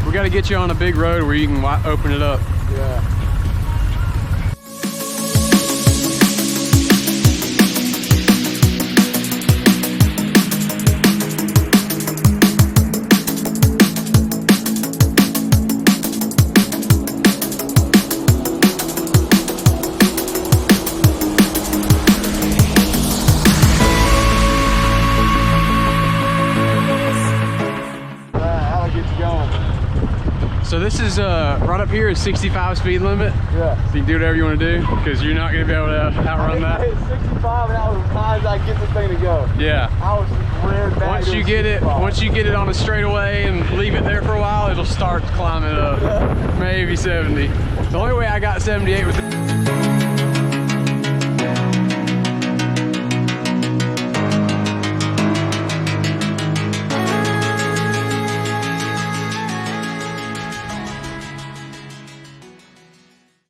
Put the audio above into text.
We got to get you on a big road where you can open it up. Yeah. So this is right up here is 65 speed limit. Yeah. So you can do whatever you want to do because you're not going to be able to outrun that. I hit 65 and that was as high as I get this thing to go. Yeah. I was rearing back. Once you get it on a straightaway and leave it there for a while, it'll start climbing up. Maybe 70. The only way I got 78 was